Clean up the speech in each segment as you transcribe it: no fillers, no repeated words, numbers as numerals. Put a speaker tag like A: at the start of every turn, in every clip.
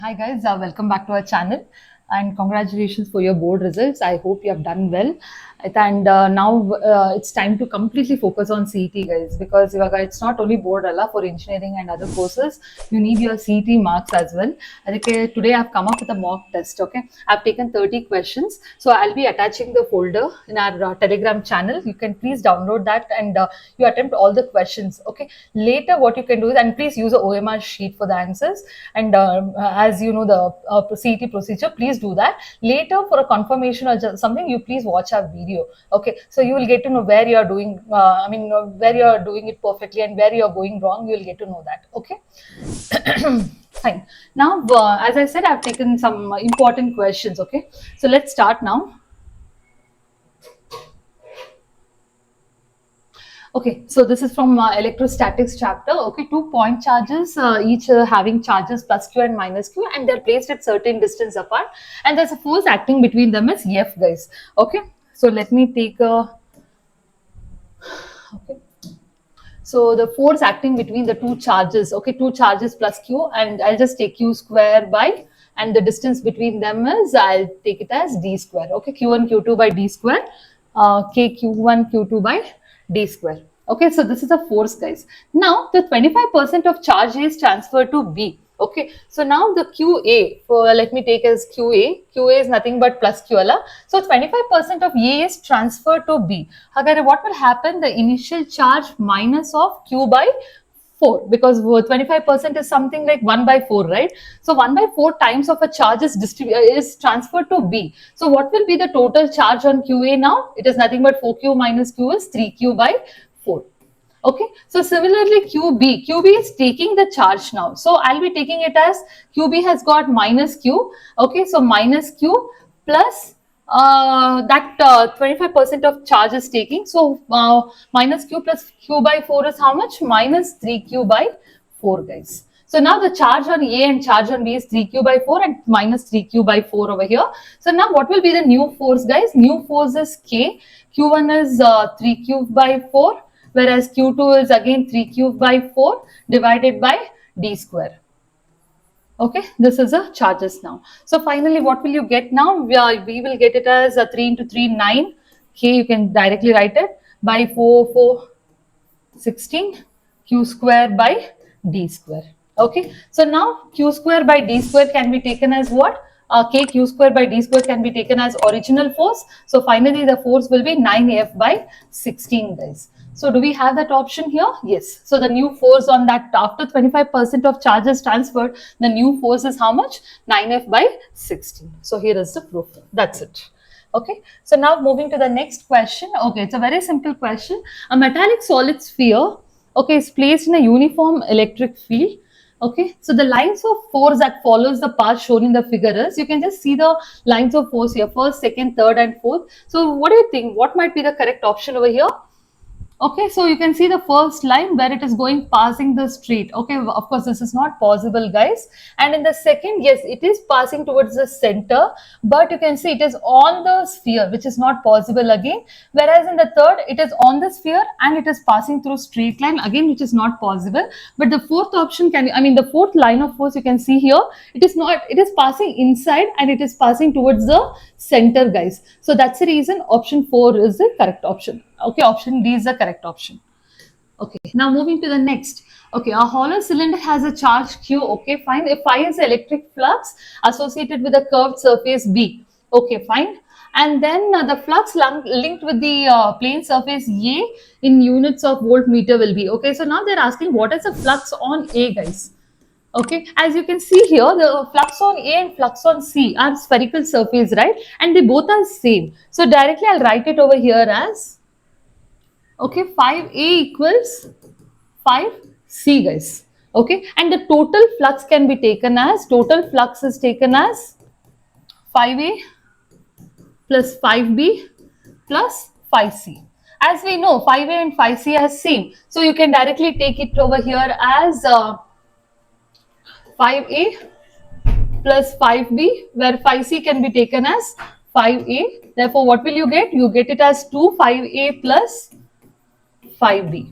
A: Hi guys, welcome back to our channel and congratulations for your board results. I hope you have done well. And now it's time to completely focus on CET guys, because it's not only board Allah for engineering and other courses. You need your CET marks as well. I think today I've come up with a mock test. Okay, I've taken 30 questions, so I'll be attaching the folder in our Telegram channel. You can please download that and you attempt all the questions. Okay, later what you can do is, and please use a OMR sheet for the answers. And as you know the CET procedure, please do that. Later for a confirmation or just something, you please watch our video. Okay, so you will get to know where you are doing where you are doing it perfectly and where you are going wrong. You will get to know that. Okay. Fine. Now as I said, I've taken some important questions. Okay, so let's start now. Okay, so this is from electrostatics chapter. Okay, 2 point charges, each having charges plus q and minus q, and they're placed at certain distance apart, and there's a force acting between them is F, guys. Okay, so let me take a. Okay. So the force acting between the two charges, okay, two charges plus q, and I'll just take q square by, and the distance between them is, I'll take it as d square. Okay, q1 q2 by d square, k q1 q2 by d square. Okay, so this is a force, guys. Now the 25% of charge is transferred to B. Okay, so now the QA, for let me take as QA is nothing but plus QLA. So 25% of A is transferred to B. However, what will happen? The initial charge minus of Q by 4, because 25% is something like 1 by 4, right? So 1 by 4 times of a charge is transferred to B. So what will be the total charge on QA now? It is nothing but 4Q minus Q is 3Q by 4. Okay, so similarly QB is taking the charge now. So I'll be taking it as QB has got minus Q. Okay, so minus Q plus that 25% of charge is taking. So minus Q plus Q by 4 is how much? Minus 3Q by 4, guys. So now the charge on A and charge on B is 3Q by 4 and minus 3Q by 4 over here. So now what will be the new force, guys? New force is K. Q1 is 3Q by 4. Whereas Q2 is again 3 cube by 4 divided by d square. Okay, this is a charges now. So finally, what will you get now? We will get it as a 3 into 3, 9. K, you can directly write it by 4, 4, 16. Q square by d square. Okay, so now Q square by d square can be taken as what? K q square by d square can be taken as original force. So finally, the force will be 9F by 16, guys. So do we have that option here? Yes. So the new force on that, after 25% of charges transferred, the new force is how much? 9F by 16. So here is the proof. That's it. Okay, so now moving to the next question. Okay, it's a very simple question. A metallic solid sphere, okay, is placed in a uniform electric field. Okay, so the lines of force that follows the path shown in the figure is, you can just see the lines of force here, first, second, third and fourth. So what do you think? What might be the correct option over here? Okay, so you can see the first line where it is going passing the street. Okay, of course, this is not possible, guys. And in the second, yes, it is passing towards the center, but you can see it is on the sphere, which is not possible again. Whereas in the third, it is on the sphere and it is passing through straight line again, which is not possible. But the fourth option the fourth line of force you can see here, it is not, it is passing inside and it is passing towards the center, guys. So that's the reason option 4 is the correct option. Okay, option D is the correct option. Okay, now moving to the next. Okay, a hollow cylinder has a charge Q. Okay, fine. If phi is the electric flux associated with a curved surface B. Okay, fine. And then the flux linked with the plane surface A in units of voltmeter will be. Okay, so now they're asking what is the flux on A, guys. Okay, as you can see here, the flux on A and flux on C are spherical surface, right? And they both are same. So directly I'll write it over here as, okay, 5A equals 5C, guys. Okay, and the total flux can be taken as, total flux is taken as 5A plus 5B plus 5C. As we know, 5A and 5C are same. So you can directly take it over here as 5A plus 5B, where 5C can be taken as 5A. Therefore, what will you get? You get it as 2 5A plus 5B.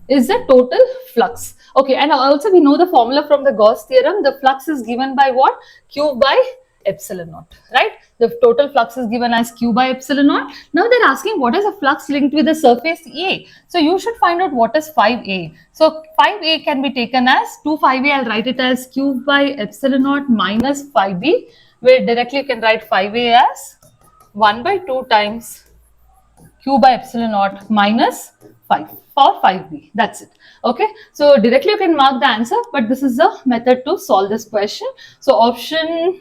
A: is the total flux. Okay, and also we know the formula from the Gauss theorem. The flux is given by what? Q by epsilon naught, right? The total flux is given as Q by epsilon naught. Now they're asking what is a flux linked with the surface A. So you should find out what is 5A. So 5A can be taken as 2 5A. I'll write it as Q by epsilon naught minus 5B, where directly you can write 5A as 1 by 2 times Q by epsilon naught minus 5 for 5B. That's it. Okay. So directly you can mark the answer, but this is the method to solve this question. So option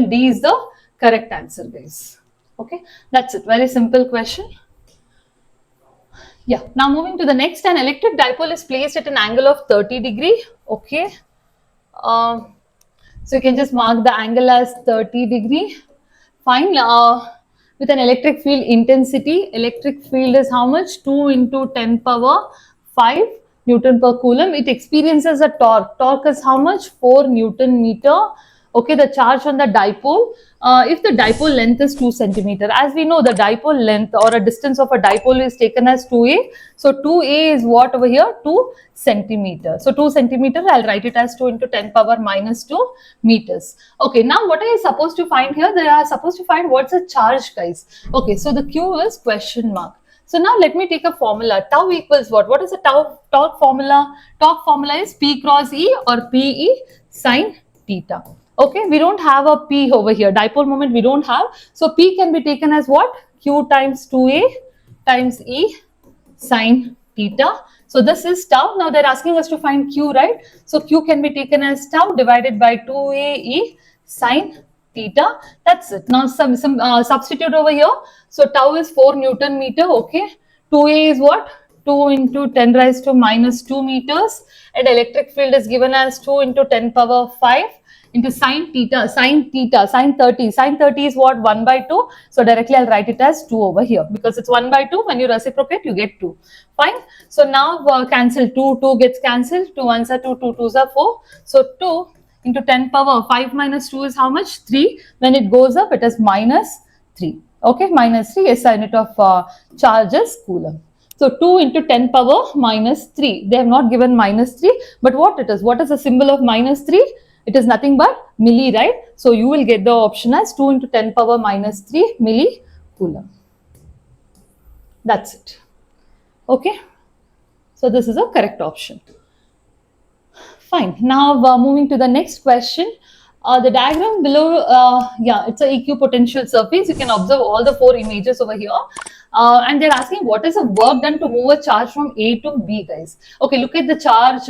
A: D is the correct answer, guys. Okay. That's it. Very simple question. Yeah. Now moving to the next, an electric dipole is placed at an angle of 30 degree. Okay. So you can just mark the angle as 30 degree. Fine. With an electric field intensity, electric field is how much? 2 into 10 power 5 Newton per coulomb. It experiences a torque. Torque is how much? 4 Newton meter. Okay, the charge on the dipole. If the dipole length is 2 centimeter, as we know, the dipole length or a distance of a dipole is taken as 2a. So 2a is what over here? 2 centimeter. So 2 centimeter, I'll write it as 2 into 10 power minus 2 meters. Okay, now what are you supposed to find here? They are supposed to find what's the charge, guys. Okay, so the Q is question mark. So now let me take a formula. Tau equals what? What is the torque formula? Torque formula is P cross E or PE sine theta. Okay, we don't have a P over here. Dipole moment we don't have. So P can be taken as what? Q times 2A times E sine theta. So this is tau. Now they're asking us to find Q, right? So Q can be taken as tau divided by 2A E sine theta. That's it. Now some substitute over here. So tau is 4 Newton meter. Okay. 2A is what? 2 into 10 raised to minus 2 meters. And electric field is given as 2 into 10 power 5 into sine 30. Sine 30 is what? 1 by 2. So directly I'll write it as 2 over here because it's 1 by 2. When you reciprocate, you get 2. Fine. So now cancel 2 gets cancelled. 2 ones are 2, 2 twos are 4. So 2 into 10 power 5 minus 2 is how much? 3. When it goes up, it is minus 3. Okay, minus 3 is unit of charge is coulomb. So 2 into 10 power minus 3. They have not given minus 3, but what it is? What is the symbol of minus 3? It is nothing but milli, right? So you will get the option as 2 into 10 power minus 3 milli coulomb. That's it. Okay. So this is a correct option. Fine. Now moving to the next question. The diagram below, it's a equipotential surface. You can observe all the 4 images over here. And they're asking what is the work done to move a charge from A to B, guys. Okay, look at the charge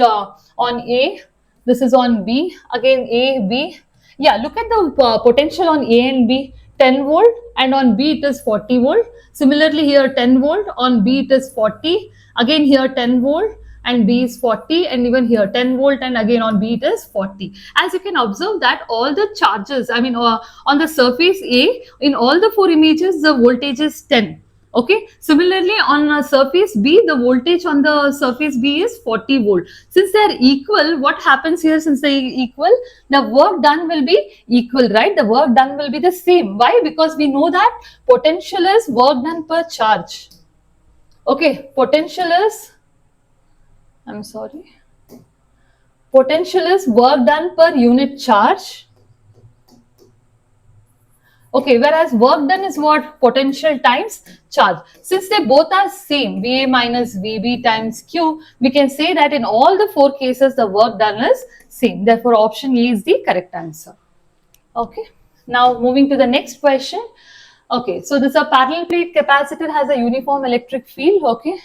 A: on A. This is on B. Again, A, B. Yeah, look at the potential on A and B. 10 volt and on B it is 40 volt. Similarly here 10 volt, on B it is 40. Again here 10 volt and B is 40, and even here 10 volt and again on B it is 40. As you can observe that all the charges, I mean on the surface A, in all the 4 images the voltage is 10. Okay, similarly on surface B, the voltage on the surface B is 40 volt. Since they are equal, what happens here? Since they are equal, the work done will be equal, right? The work done will be the same. Why? Because we know that potential is work done per charge. Okay, potential is, potential is work done per unit charge. Okay, whereas work done is what? Potential times charge. Since they both are same, VA minus VB times Q, we can say that in all the 4 cases, the work done is same. Therefore, option E is the correct answer. Okay, now moving to the next question. Okay, so this is a parallel plate capacitor has a uniform electric field. Okay.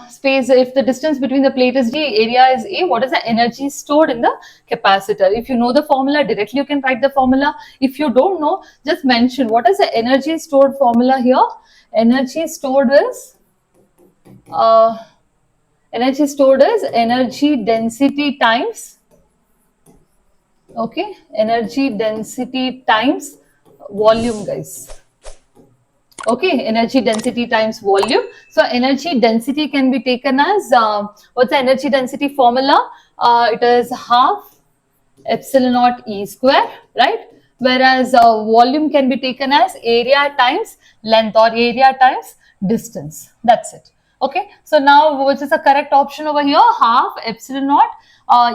A: Space, if the distance between the plate is D, area is A, what is the energy stored in the capacitor? If you know the formula, directly you can write the formula. If you don't know, just mention what is the energy stored formula here. Energy stored is energy density times, okay, energy density times volume, guys. Okay, energy density times volume. So energy density can be taken as, what's the energy density formula? It is half epsilon naught E square, right? Whereas volume can be taken as area times length or area times distance. That's it. Okay, so now which is the correct option over here? Half epsilon naught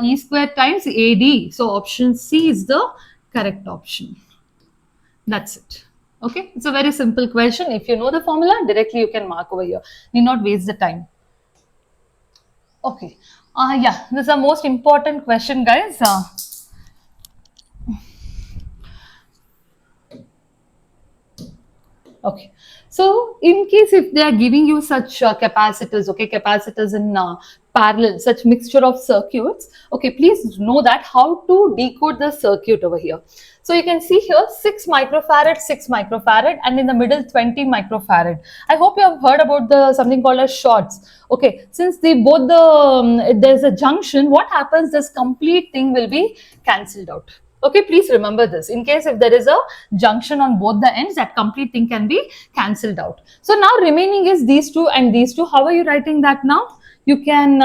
A: E square times AD. So option C is the correct option. That's it. Okay, it's a very simple question. If you know the formula, directly you can mark over here. Need not waste the time. Okay, yeah, this is the most important question, guys. Okay. So in case if they are giving you such capacitors, okay, capacitors in parallel, such mixture of circuits, okay, please know that how to decode the circuit over here. So you can see here 6 microfarad, 6 microfarad, and in the middle 20 microfarad. I hope you have heard about the something called as shorts. Okay, since they both there's a junction, what happens? This complete thing will be cancelled out. Okay, please remember this. In case if there is a junction on both the ends, that complete thing can be cancelled out. So now remaining is these two and these two. How are you writing that now? You can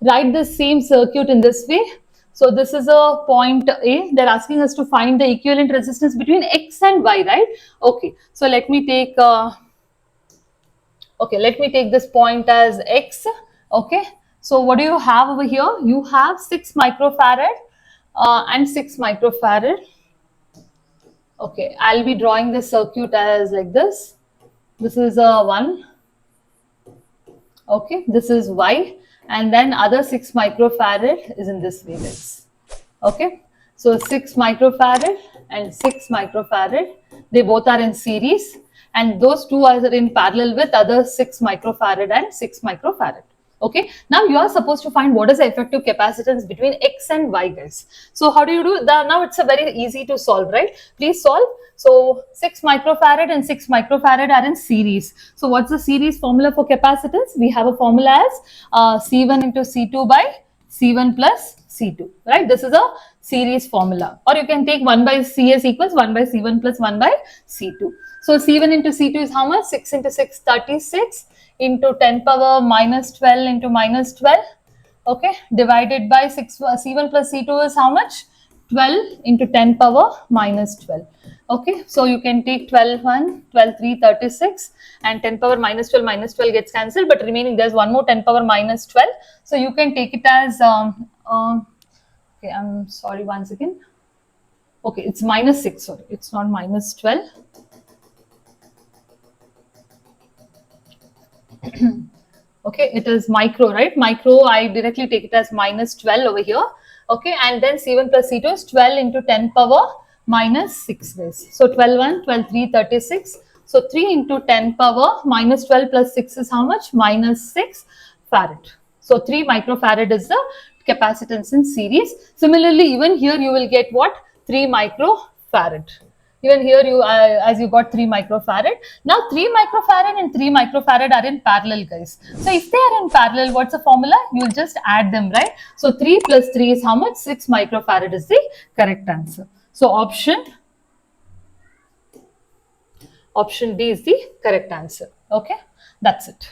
A: write the same circuit in this way. So this is a point A. They're asking us to find the equivalent resistance between X and Y, right? Okay. So let me take this point as X. Okay. So what do you have over here? You have 6 microfarad and 6 microfarad. Okay, I'll be drawing the circuit as like this. This is a 1. Okay, this is Y, and then other 6 microfarad is in this way, guys. Okay, so 6 microfarad and 6 microfarad, they both are in series, and those two are in parallel with other 6 microfarad and 6 microfarad. Okay, now you are supposed to find what is the effective capacitance between X and Y, guys. So how do you do that? Now it's a very easy to solve, right? Please solve. So 6 microfarad and 6 microfarad are in series. So what's the series formula for capacitance? We have a formula as C1 into C2 by C1 plus C2, right? This is a series formula. Or you can take 1 by CS equals 1 by C1 plus 1 by C2. So C1 into C2 is how much? 6 into 6, 36 into 10 power minus 12 into minus 12. Okay, divided by 6, C1 plus C2 is how much? 12 into 10 power minus 12. Okay, so you can take 12 1, 12 3, 36, and 10 power minus 12 gets cancelled, but remaining there's one more 10 power minus 12. So you can take it as, okay, I'm sorry, once again. Okay, it's minus 6, sorry, it's not minus 12. Okay, it is micro, right? Micro, I directly take it as minus 12 over here. Okay, and then C1 plus C2 is 12 into 10 power minus 6, guys. So 12 1, 12 3, 36. So 3 into 10 power minus 12 plus 6 is how much? Minus 6 farad. So 3 microfarad is the capacitance in series. Similarly, even here you will get what? 3 microfarad. Even here you as you got 3 microfarad. Now 3 microfarad and 3 microfarad are in parallel, guys. So if they are in parallel, what's the formula? You'll just add them, right? So 3 plus 3 is how much? 6 microfarad is the correct answer. So option D is the correct answer. Okay, that's it.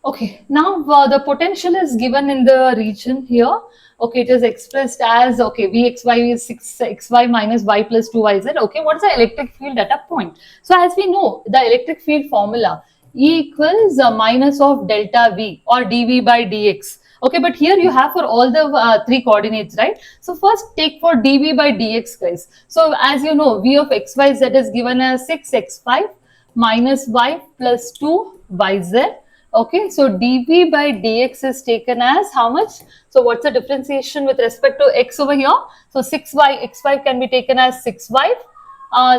A: Okay, now the potential is given in the region here. Okay, it is expressed as, okay, Vxy is 6xy minus y plus 2yz. Okay, what is the electric field at a point? So as we know, the electric field formula, E equals minus of delta V or dV by dx. Okay, but here you have for all the 3 coordinates, right? So first take for dV by dx, guys. So as you know, V of xyz is given as 6x5 minus y plus 2yz. Okay, so dV by dx is taken as how much? So what's the differentiation with respect to x over here? So 6y, x5 can be taken as 6y.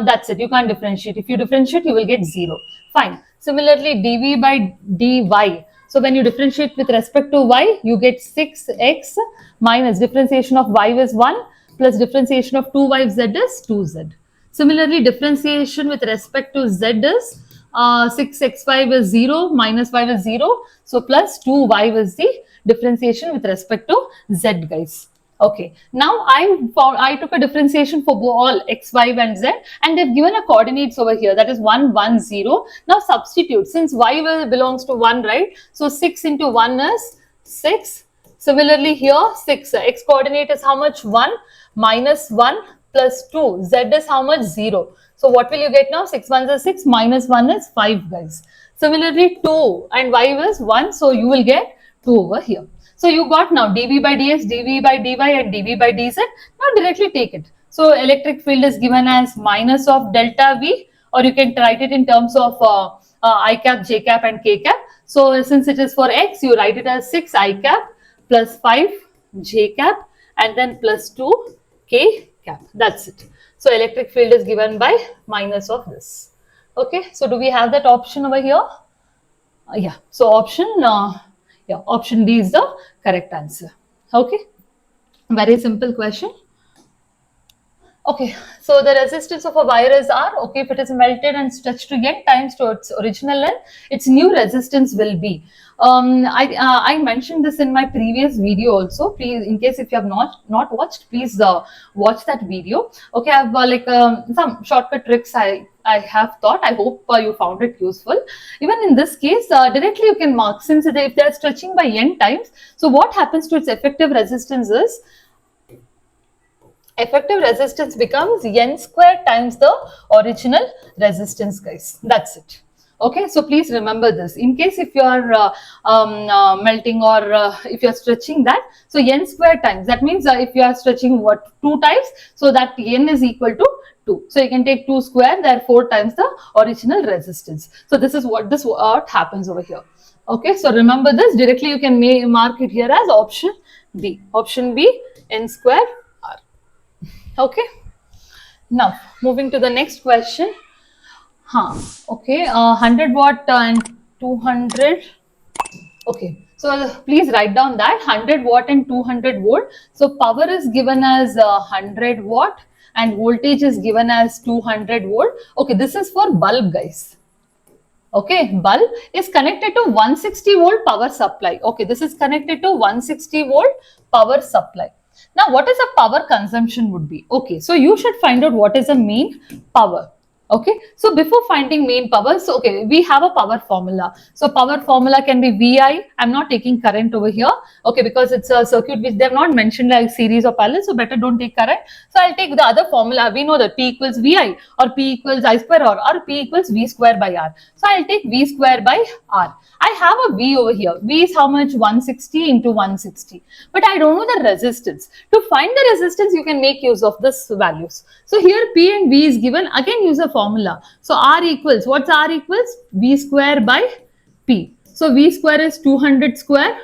A: That's it, you can't differentiate. If you differentiate, you will get 0. Fine. Similarly, dV by dy. So when you differentiate with respect to y, you get 6x minus differentiation of y is 1 plus differentiation of 2y z is 2z. Similarly, differentiation with respect to z is 6x5 is 0, minus 5 is 0. So plus 2y is the differentiation with respect to z, guys. Okay, now I took a differentiation for all x, y and z, and they've given a coordinates over here, that is 1, 1, 0. Now substitute, since y belongs to 1, right? So 6 into 1 is 6. Similarly here 6, x coordinate is how much? 1, minus 1 plus 2. Z is how much? 0. So what will you get now? 6 ones are 6, minus 1 is 5, guys. Similarly, 2 and y is 1, so you will get 2 over here. So you got now dv by dx, dv by dy and dv by dz. Now directly take it. So electric field is given as minus of delta V, or you can write it in terms of I cap, j cap and k cap. So since it is for x, you write it as 6 I cap plus 5 j cap and then plus 2 k cap. That's it. So electric field is given by minus of this. Okay, so do we have that option over here? Yeah, so option D is the correct answer. Okay, very simple question. Okay, so the resistance of a wire is R. Okay, if it is melted and stretched to n times to its original length, its new resistance will be. I mentioned this in my previous video also. Please, in case if you have not watched, please watch that video. Okay, I have some shortcut tricks I have thought. I hope you found it useful. Even in this case, directly you can mark, since if they are stretching by n times. So what happens to its effective resistance is, effective resistance becomes n square times the original resistance, guys. That's it. Okay, so please remember this. In case if you are melting or if you are stretching that, so n square times, that means if you are stretching what, 2 times, so that n is equal to 2. So you can take 2 square, therefore times the original resistance. So this is what happens over here. Okay, so remember this. Directly you can mark it here as option B. Option B, n square R. Okay, now moving to the next question. Okay, 100 watt and 200. Okay, so please write down that 100 watt and 200 volt. So power is given as 100 watt and voltage is given as 200 volt. Okay, this is for bulb, guys. Okay, bulb is connected to 160 volt power supply. Okay, this is connected to 160 volt power supply. Now, what is the power consumption would be? Okay, so you should find out what is the mean power. Okay, so before finding main power, so okay, we have a power formula. So power formula can be VI. I'm not taking current over here, okay, because it's a circuit which they have not mentioned like series or parallel, so better don't take current. So I'll take the other formula. We know that P equals VI or P equals I square or P equals V square by R. So I'll take V square by R. I have a V over here. V is how much? 160 into 160. But I don't know the resistance. To find the resistance, you can make use of this values. So here P and V is given. Again, use a formula. So R equals, what's R equals? V square by P. So V square is 200 square.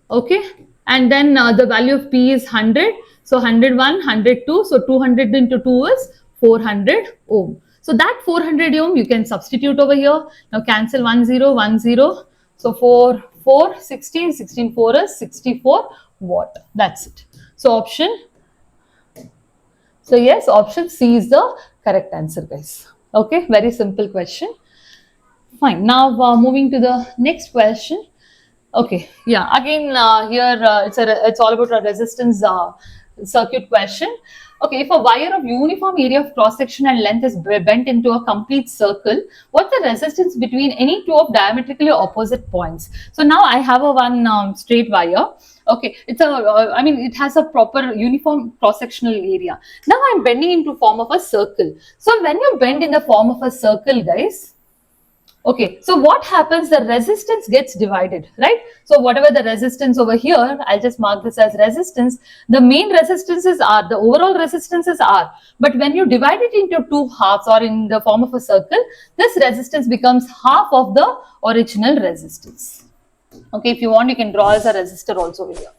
A: Okay. And then the value of P is 100. So 101, 102. So 200 into 2 is 400 ohm. So that 400 ohm you can substitute over here. Now cancel 1 0 1 0. So 4 4 16 16 4 is 64 watt. That's it. So option. So yes, option C is the correct answer, guys. Okay, very simple question. Fine. Now moving to the next question. Okay, yeah. Again, here it's all about a resistance circuit question. Okay, if a wire of uniform area of cross section and length is bent into a complete circle, what's the resistance between any two of diametrically opposite points? So now I have a one straight wire. Okay, it's I mean, it has a proper uniform cross-sectional area. Now I'm bending into form of a circle. So when you bend in the form of a circle, guys, okay, so what happens? The resistance gets divided, right? So whatever the resistance over here, I'll just mark this as resistance. The main resistance is R, the overall resistance is R. But when you divide it into two halves or in the form of a circle, this resistance becomes half of the original resistance. Okay, if you want, you can draw as a resistor also over here.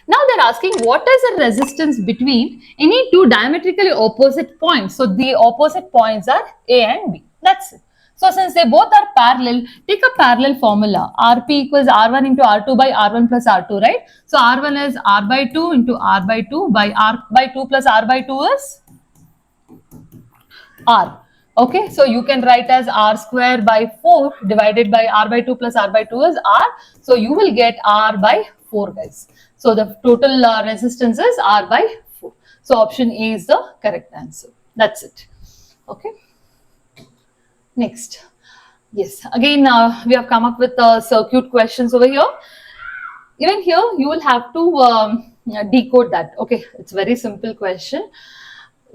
A: Now they're asking what is the resistance between any two diametrically opposite points. So the opposite points are A and B. That's it. So since they both are parallel, take a parallel formula. Rp equals R1 into R2 by R1 plus R2, right? So R1 is R by 2 into R by 2 by R by 2 plus R by 2 is R. Okay, so you can write as R square by 4 divided by R by 2 plus R by 2 is R. So you will get R by 4, guys. So the total resistance is R by 4. So option A is the correct answer. That's it. Okay. Next. Yes, again we have come up with circuit questions over here. Even here you will have to decode that. Okay, it's very simple question.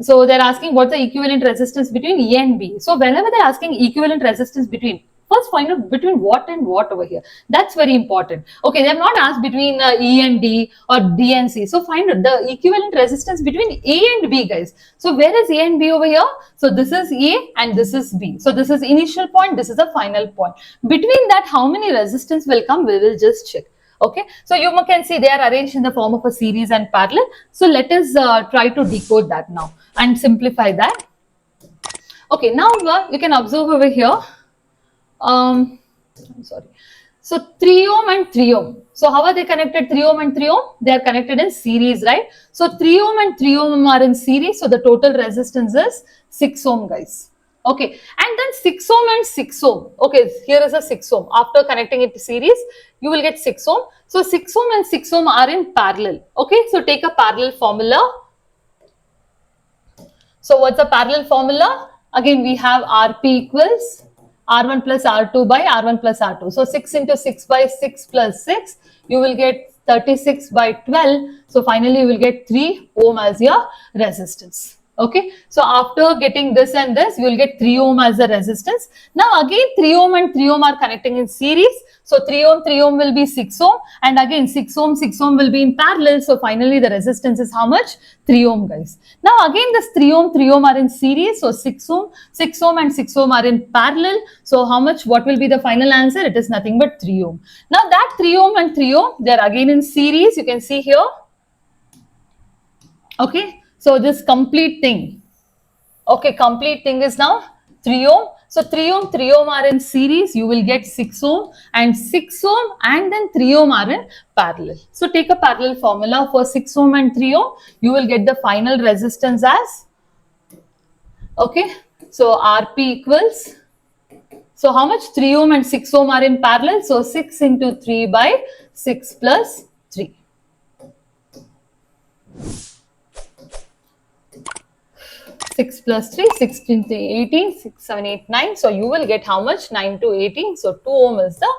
A: So they're asking what's the equivalent resistance between A and B. So whenever they're asking equivalent resistance between, first find out between what and what over here. That's very important. Okay, they're not asked between E and D or D and C. So find out the equivalent resistance between A and B, guys. So where is A and B over here? So this is A and this is B. So this is initial point, this is the final point. Between that, how many resistance will come? We will just check. Okay, so you can see they are arranged in the form of a series and parallel. So let us try to decode that now and simplify that. Okay, now you can observe over here. I'm sorry. So 3 ohm and 3 ohm. So how are they connected? 3 ohm and 3 ohm? They are connected in series, right? So 3 ohm and 3 ohm are in series. So the total resistance is 6 ohm, guys. Okay, and then 6 ohm and 6 ohm. Okay, here is a 6 ohm. After connecting it to series, you will get 6 ohm. So 6 ohm and 6 ohm are in parallel. Okay, so take a parallel formula. So what's the parallel formula? Again, we have Rp equals R1 plus R2 by R1 plus R2. So 6 into 6 by 6 plus 6, you will get 36 by 12. So finally, you will get 3 ohm as your resistance. Okay, so after getting this and this, you will get 3 ohm as the resistance. Now again 3 ohm and 3 ohm are connecting in series. So 3 ohm will be 6 ohm, and again 6 ohm will be in parallel. So finally the resistance is how much? 3 ohm, guys. Now again this 3 ohm are in series. So 6 ohm and 6 ohm are in parallel. So how much? What will be the final answer? It is nothing but 3 ohm. Now that 3 ohm and 3 ohm, they are again in series. You can see here. Okay, so this complete thing, okay, complete thing is now 3 ohm. So 3 ohm are in series, you will get 6 ohm, and 6 ohm and then 3 ohm are in parallel. So take a parallel formula for 6 ohm and 3 ohm, you will get the final resistance as, okay, so Rp equals, so how much? 3 ohm and 6 ohm are in parallel, so 6 into 3 by 6 plus 3. 6 plus 3, 16 to 18, 6, 7, 8, 9. So you will get how much? 9 to 18. So 2 ohm is the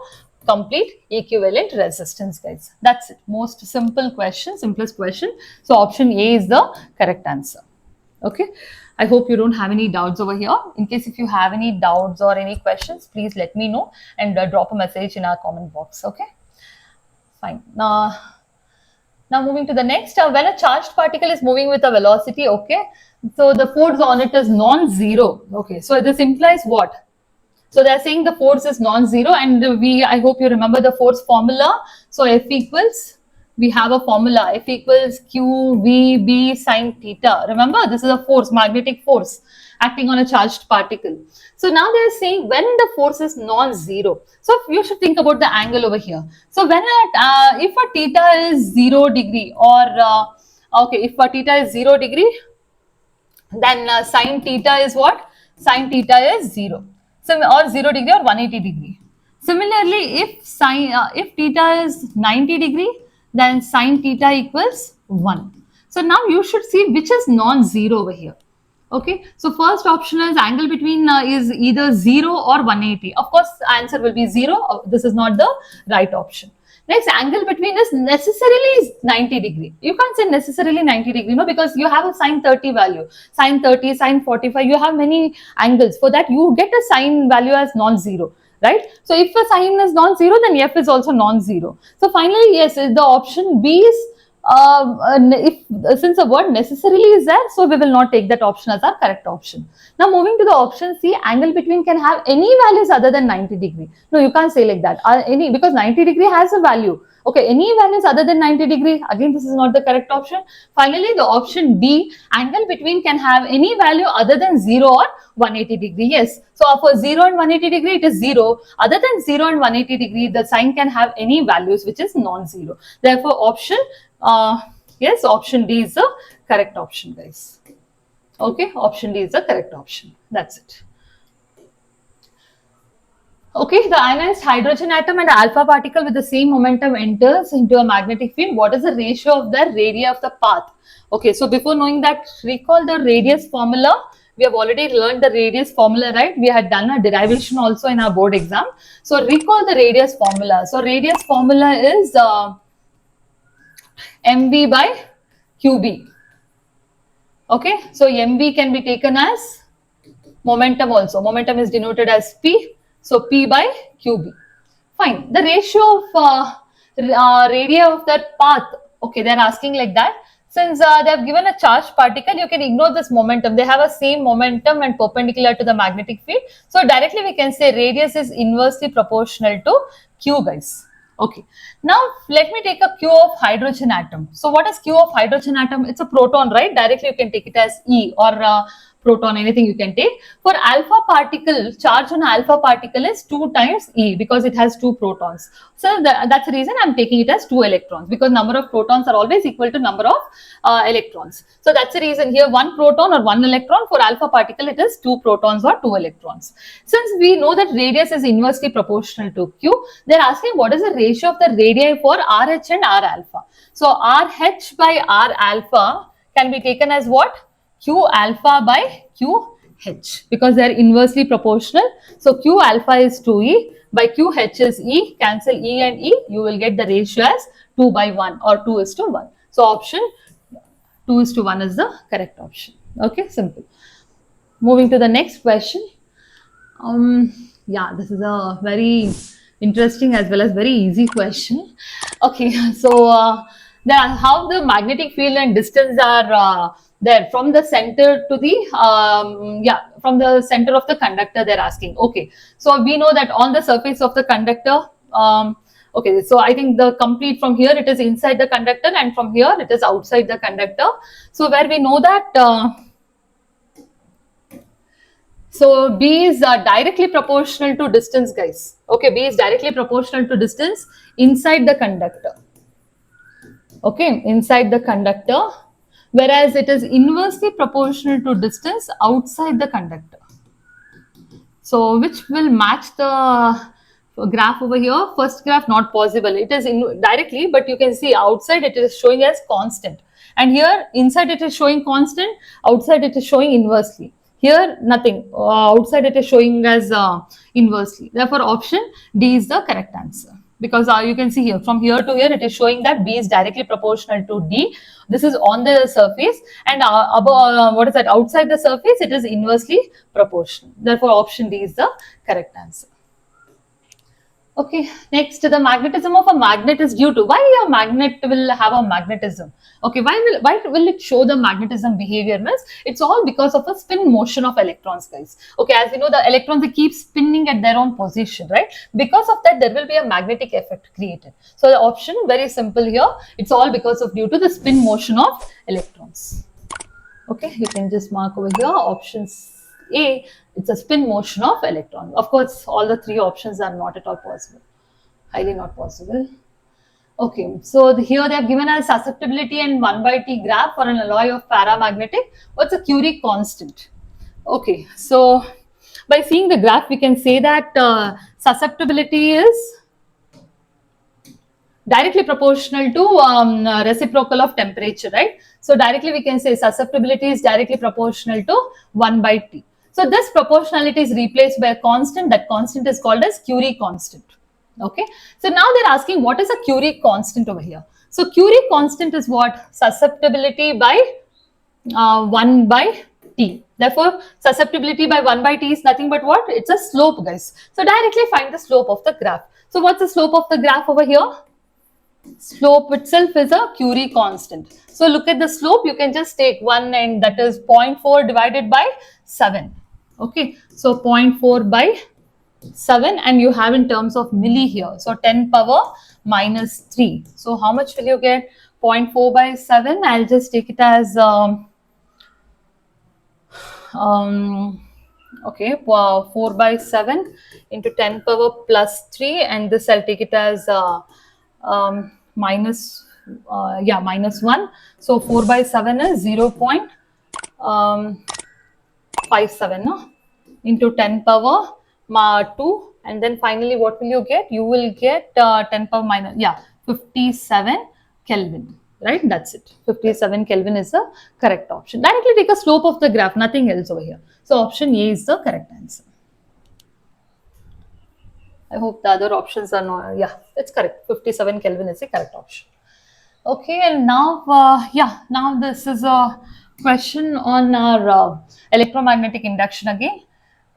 A: complete equivalent resistance, guys. That's it. Most simple question, simplest question. So option A is the correct answer. Okay. I hope you don't have any doubts over here. In case if you have any doubts or any questions, please let me know and drop a message in our comment box. Okay. Fine. Now moving to the next, when a charged particle is moving with a velocity, okay, so the force on it is non-zero. Okay, so this implies what? So they're saying the force is non-zero, and I hope you remember the force formula. So F equals, we have a formula, F equals Q V B sine theta. Remember, this is a force, magnetic force acting on a charged particle. So now they are saying when the force is non-zero. So you should think about the angle over here. So when if a theta is 0 degree, or okay, if a theta is 0 degree, then sine theta is what? Sine theta is 0. So or 0 degree or 180 degree. Similarly, if theta is 90 degree, then sine theta equals 1. So now you should see which is non-zero over here. Okay, so first option is angle between is either 0 or 180. Of course, answer will be 0. This is not the right option. Next, angle between is necessarily 90 degree. You can't say necessarily 90 degree, no, because you have a sine 30 value, sine 30, sine 45. You have many angles. For that, you get a sine value as non-zero, right? So if a sine is non-zero, then F is also non-zero. So finally, yes, the option B is, since the word necessarily is there, so we will not take that option as our correct option. Now moving to the option C, angle between can have any values other than 90 degree. No, you can't say like that. Because 90 degree has a value. Okay, any values other than 90 degree, again this is not the correct option. Finally, the option D, angle between can have any value other than 0 or 180 degree. Yes, so for 0 and 180 degree it is 0. Other than 0 and 180 degree, the sign can have any values which is non-zero. Therefore option yes, option D is the correct option, guys. Okay, option D is the correct option. That's it. Okay, the ionized hydrogen atom and alpha particle with the same momentum enters into a magnetic field. What is the ratio of the radii of the path? Okay, so before knowing that, recall the radius formula. We have already learned the radius formula, right? We had done a derivation also in our board exam. So recall the radius formula. So radius formula is mv by qb. Okay, so mv can be taken as momentum also. Momentum is denoted as p, so p by qb. Fine. The ratio of radii of that path, okay, they're asking like that. Since they have given a charged particle, you can ignore this momentum. They have a same momentum and perpendicular to the magnetic field. So directly we can say radius is inversely proportional to q, guys. Okay. Now let me take a q of hydrogen atom. So what is q of hydrogen atom? It's a proton, right? Directly you can take it as E or proton, anything you can take. For alpha particle, charge on alpha particle is 2 times E because it has 2 protons. So that's the reason I'm taking it as 2 electrons, because number of protons are always equal to number of electrons. So that's the reason here 1 proton or 1 electron. For alpha particle it is 2 protons or 2 electrons. Since we know that radius is inversely proportional to Q, they're asking what is the ratio of the radii for RH and R alpha. So RH by R alpha can be taken as what? Q alpha by QH, because they are inversely proportional. So Q alpha is 2E by QH is E. Cancel E and E. You will get the ratio as 2 by 1 or 2 is to 1. So option 2 is to 1 is the correct option. Okay, simple. Moving to the next question. Yeah, this is a very interesting as well as very easy question. Okay, so how the magnetic field and distance are there from the center to the from the center of the conductor they're asking. Okay, so we know that on the surface of the conductor, okay, so I think the complete from here it is inside the conductor and from here it is outside the conductor. So where we know that so B is directly proportional to distance, guys. Okay, B is directly proportional to distance inside the conductor. Okay, inside the conductor, whereas it is inversely proportional to distance outside the conductor. So which will match the graph over here? First graph not possible. It is directly, but you can see outside it is showing as constant. And here inside it is showing constant, outside it is showing inversely. Here nothing, outside it is showing as inversely. Therefore option D is the correct answer. Because you can see here from here to here it is showing that B is directly proportional to D. This is on the surface, and above what is that, outside the surface it is inversely proportional. Therefore option D is the correct answer. Okay, next, the magnetism of a magnet is due to, why a magnet will have a magnetism? Okay, why will it show the magnetism behavior? It's all because of a spin motion of electrons, guys. Okay, as we know, the electrons, they keep spinning at their own position, right? Because of that, there will be a magnetic effect created. So the option, very simple here, it's all because of due to the spin motion of electrons. Okay, you can just mark over here options A, it's a spin motion of electron. Of course, all the 3 options are not at all possible, highly not possible. Okay, so here they have given us susceptibility and 1 by T graph for an alloy of paramagnetic. What's a Curie constant? Okay, so by seeing the graph, we can say that susceptibility is directly proportional to reciprocal of temperature, right? So directly we can say susceptibility is directly proportional to 1 by T. So this proportionality is replaced by a constant. That constant is called as Curie constant. Okay. So now they're asking what is a Curie constant over here. So Curie constant is what? Susceptibility by 1 by T. Therefore, susceptibility by 1 by T is nothing but what? It's a slope, guys. So directly find the slope of the graph. So what's the slope of the graph over here? Slope itself is a Curie constant. So look at the slope, you can just take 1 and that is 0.4 divided by 7. Okay, so 0.4 by 7 and you have in terms of milli here. So 10 power minus 3. So how much will you get? 0.4 by 7. I'll just take it as okay, 4 by 7 into 10 power plus 3, and this I'll take it as minus 1. So 4 by 7 is 0 0.57 no? Into 10 power 2, and then finally what will you get? You will get 10 power minus 57 Kelvin. Right, that's it. 57 Kelvin is the correct option. Directly take a slope of the graph, nothing else over here. So option A is the correct answer. I hope the other options are not, yeah, it's correct. 57 Kelvin is the correct option. Okay, and now, now this is a question on our electromagnetic induction again.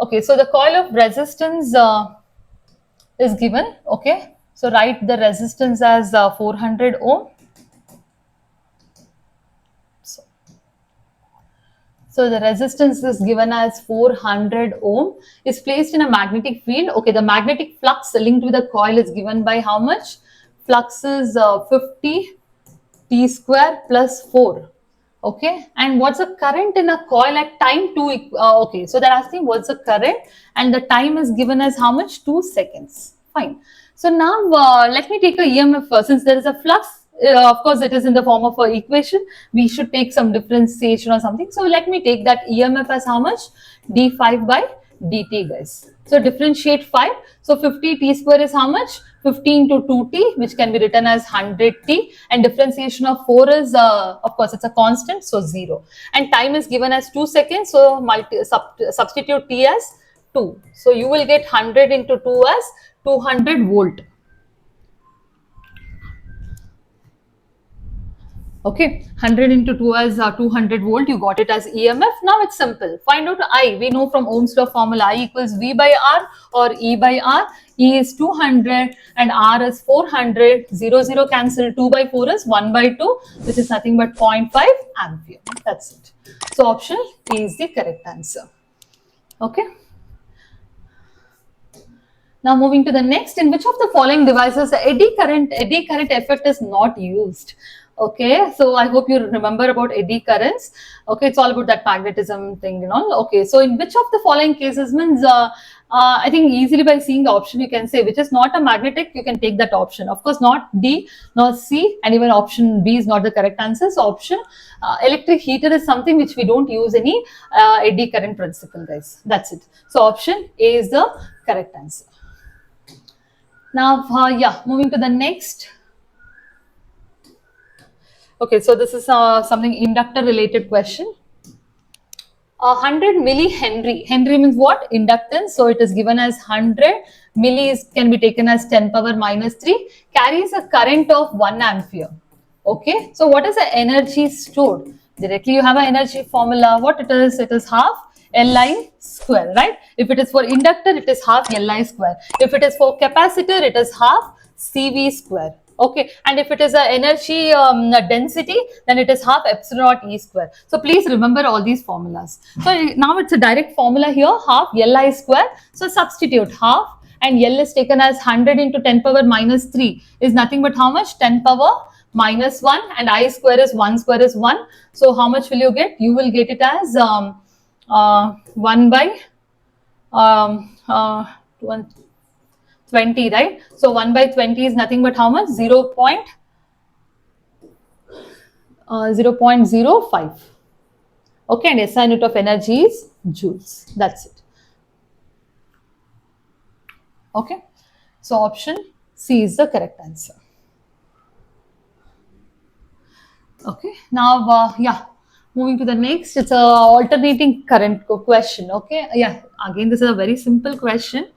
A: Okay, so the coil of resistance is given. Okay, so write the resistance as 400 ohm. So, so the resistance is given as 400 ohm, is placed in a magnetic field. Okay, the magnetic flux linked with the coil is given by how much? Flux is 50 T square plus 4. Okay, and what's the current in a coil at time 2? Okay, so they're asking what's the current, and the time is given as how much? 2 seconds. Fine. So now let me take a EMF first. Since there is a flux, of course it is in the form of an equation, we should take some differentiation or something. So let me take that EMF as how much? d5 by dt, guys. So differentiate 5. So 50 t square is how much? 15 to 2t, which can be written as 100t, and differentiation of 4 is of course it's a constant, so 0, and time is given as 2 seconds, so substitute t as 2, so you will get 100 into 2 as 200 volt. Okay, 100 into 2 as 200 volt, you got it as EMF. Now it's simple. Find out I. We know from Ohm's law formula, I equals V by R or E by R. E is 200 and R is 400. 0, 0 cancel. 2 by 4 is 1 by 2, which is nothing but 0.5 ampere. That's it. So option A is the correct answer. Okay. Now moving to the next, in which of the following devices the eddy current effect is not used? Okay, so I hope you remember about eddy currents. Okay, it's all about that magnetism thing, you know. Okay, so in which of the following cases means I think easily by seeing the option you can say which is not a magnetic, you can take that option. Of course, not D, not C, and even option B is not the correct answer. So option electric heater is something which we don't use any eddy current principle, guys. That's it. So option A is the correct answer. Now, moving to the next. Okay, so this is something inductor related question. 100 millihenry. Henry means what? Inductance. So it is given as 100. Milli can be taken as 10 power minus 3. Carries a current of 1 ampere. Okay. So what is the energy stored? Directly you have an energy formula. What it is? It is half Li square, right? If it is for inductor, it is half Li square. If it is for capacitor, it is half Cv square. Okay, and if it is a energy density, then it is half epsilon naught E square. So please remember all these formulas. So now it's a direct formula here, half Li square. So substitute half, and L is taken as 100 into 10 power minus 3 is nothing but how much? 10 power minus 1, and I square is 1 square is 1. So how much will you get? You will get it as 1 by 20, right? So 1 by 20 is nothing but how much? 0.05. Okay, and SI unit of energy is joules. That's it. Okay, so option C is the correct answer. Okay, now moving to the next, it's a alternating current question. Okay, again this is a very simple question.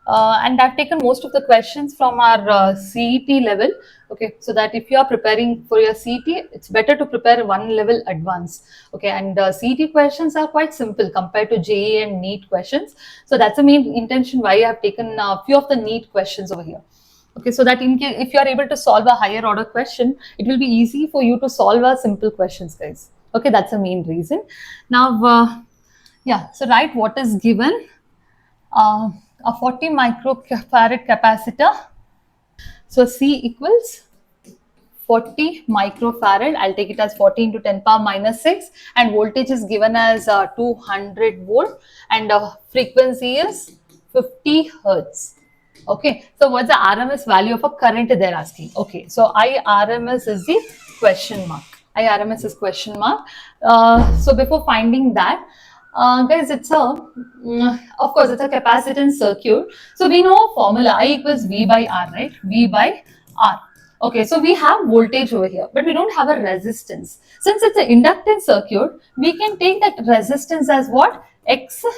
A: And I've taken most of the questions from our CET level. Okay, so that if you are preparing for your CET, it's better to prepare one level advanced. Okay, and CET questions are quite simple compared to JEE and NEET questions. So that's the main intention why I have taken a few of the NEET questions over here. Okay, so that in case if you are able to solve a higher order question, it will be easy for you to solve a simple questions, guys. Okay, that's the main reason. Now, so write what is given. A 40 microfarad capacitor. So C equals 40 microfarad. I'll take it as 40 into 10 power minus 6, and voltage is given as 200 volt, and frequency is 50 hertz. Okay, so what's the RMS value of a current they're asking? Okay, so IRMS is the question mark. IRMS is question mark. So before finding that, guys, it's of course, it's a capacitance circuit. So we know formula I equals V by R, right? V by R. Okay, so we have voltage over here, but we don't have a resistance. Since it's an inductance circuit, we can take that resistance as what? XC.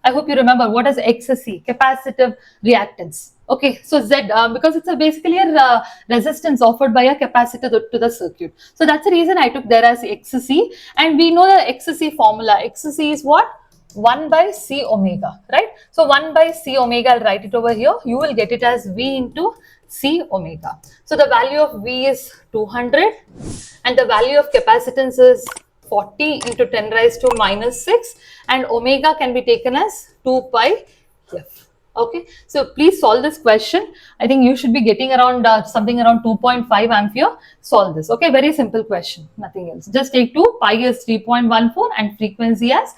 A: I hope you remember what is X is C, capacitive reactance. Okay, so Z, because it's basically a resistance offered by a capacitor to the circuit. So that's the reason I took there as X is C. And we know the X is C formula. X is C is what? 1 by C omega, right? So 1 by C omega, I'll write it over here. You will get it as V into C omega. So the value of V is 200 and the value of capacitance is 40 into 10 raised to minus 6 and omega can be taken as 2 pi f. Okay, so please solve this question. I think you should be getting around something around 2.5 ampere. Solve this. Okay, very simple question, nothing else. Just take 2, pi is 3.14 and frequency as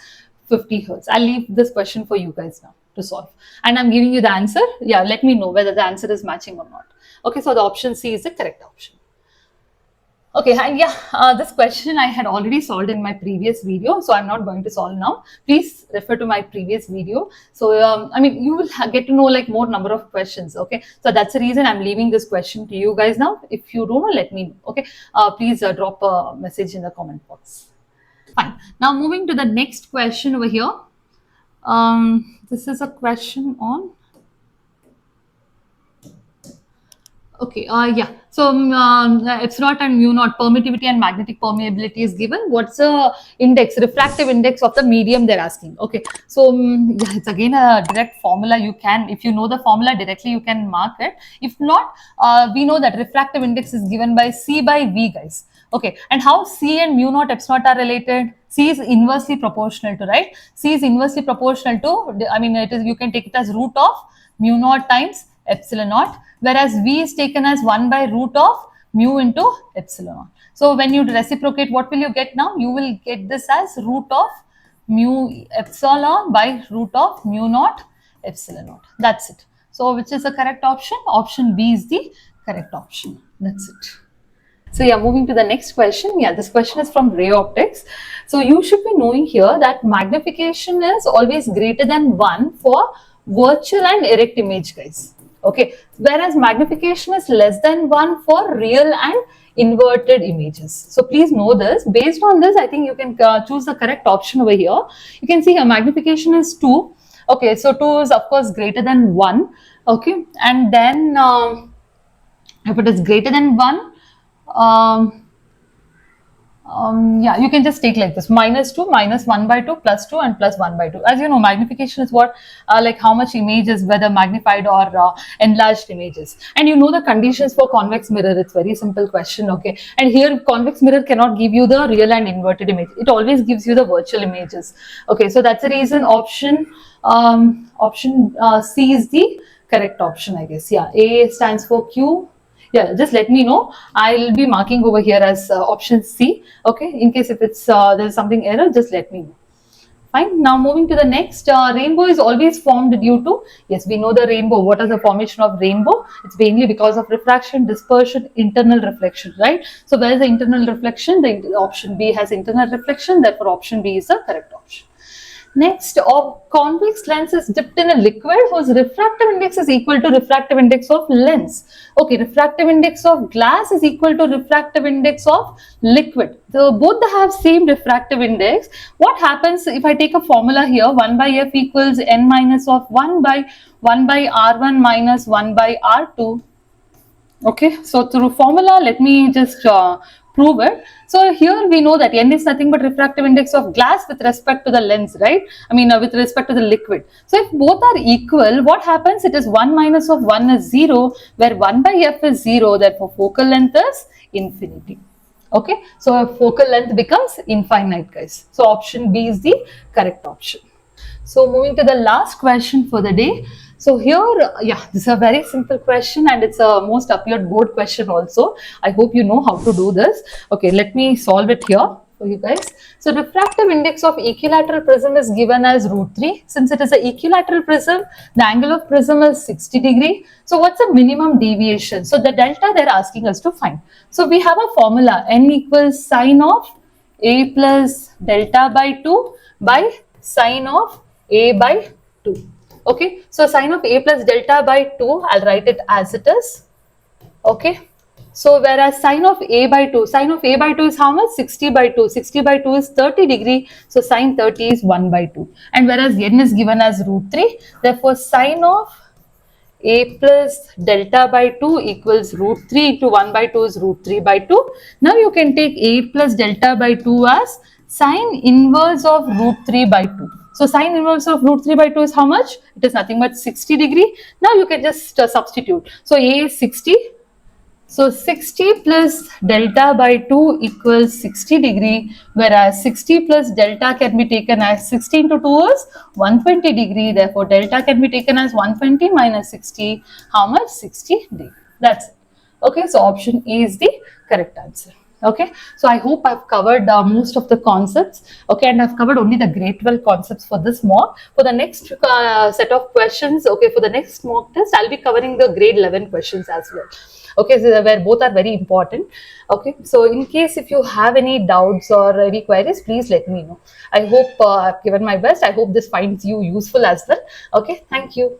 A: 50 hertz. I'll leave this question for you guys now to solve. And I'm giving you the answer. Yeah, let me know whether the answer is matching or not. Okay, so the option C is the correct option. Okay, and yeah, this question I had already solved in my previous video, so I'm not going to solve now. Please refer to my previous video. So, I mean, you will get to know like more number of questions, okay? So that's the reason I'm leaving this question to you guys now. If you don't know, let me know, okay? Please drop a message in the comment box. Fine. Now, moving to the next question over here. This is a question on... Okay, yeah. So epsilon and mu naught permittivity and magnetic permeability is given. What's the index, refractive index of the medium they're asking? Okay, so yeah, it's again a direct formula. You can, if you know the formula directly, you can mark it. If not, we know that refractive index is given by C by V, guys. Okay, and how C and mu naught epsilon are related? C is inversely proportional to, right? C is inversely proportional to, I mean, it is, you can take it as root of mu naught times epsilon naught, whereas V is taken as 1 by root of mu into epsilon naught. So when you reciprocate, what will you get now? You will get this as root of mu epsilon by root of mu naught epsilon naught. That's it. So which is the correct option? Option B is the correct option. That's it. So yeah, moving to the next question. Yeah, this question is from ray optics. So you should be knowing here that magnification is always greater than 1 for virtual and erect image, guys. Okay, whereas magnification is less than 1 for real and inverted images. So please know this. Based on this, I think you can choose the correct option over here. You can see here magnification is 2. Okay, so 2 is of course greater than 1. Okay, and then if it is greater than 1, yeah, you can just take like this, minus 2, minus 1 by 2, plus 2 and plus 1 by 2. As you know, magnification is what, like how much images, whether magnified or enlarged images. And you know the conditions for convex mirror, it's very simple question, okay. And here convex mirror cannot give you the real and inverted image. It always gives you the virtual images. Okay, so that's the reason option C is the correct option, I guess. Yeah, A stands for Q. Yeah, just let me know. I'll be marking over here as option C. Okay, in case if it's there's something error, just let me know. Fine. Now moving to the next, rainbow is always formed due to, yes, we know the rainbow. What is the formation of rainbow? It's mainly because of refraction, dispersion, internal reflection, right? So where is the internal reflection? The option B has internal reflection. Therefore, option B is the correct option. Next, a convex lens is dipped in a liquid whose refractive index is equal to refractive index of lens. Okay, refractive index of glass is equal to refractive index of liquid. So both have same refractive index. What happens if I take a formula here? 1 by F equals N minus of 1 by R1 minus 1 by R2. Okay, so through formula, let me just prove it. So here we know that N is nothing but refractive index of glass with respect to the lens, right? I mean with respect to the liquid. So if both are equal, what happens? It is 1 minus of 1 is 0, where 1 by F is 0, therefore focal length is infinity. Okay, so focal length becomes infinite, guys. So option B is the correct option. So moving to the last question for the day. So here, yeah, this is a very simple question and it's a most appeared board question also. I hope you know how to do this. Okay, let me solve it here for you guys. So refractive index of equilateral prism is given as √3. Since it is an equilateral prism, the angle of prism is 60 degree. So what's the minimum deviation? So the delta they're asking us to find. So we have a formula, n equals sine of a plus delta by 2 by sine of a by 2. Okay, so sine of a plus delta by 2, I'll write it as it is. Okay, So whereas sine of a by 2, sine of a by 2 is how much? 60 by 2. 60 by 2 is 30 degree. So sine 30 is 1 by 2. And whereas n is given as root 3, therefore sine of a plus delta by 2 equals root 3 into 1 by 2 is root 3 by 2. Now you can take a plus delta by 2 as sine inverse of root 3 by 2. So sine inverse of root 3 by 2 is how much? It is nothing but 60 degree. Now you can just substitute. So a is 60. So 60 plus delta by 2 equals 60 degree, whereas 60 plus delta can be taken as 60 into 2 is 120 degree. Therefore, delta can be taken as 120 minus 60. How much? 60 degree. That's it. Okay, so option A is the correct answer. Okay, so I hope I've covered most of the concepts. Okay, and I've covered only the grade 12 concepts for this mock. For the next set of questions, okay, for the next mock test, I'll be covering the grade 11 questions as well. Okay, so where both are very important. Okay, so in case if you have any doubts or any queries, please let me know. I hope I've given my best. I hope this finds you useful as well. Okay, thank you.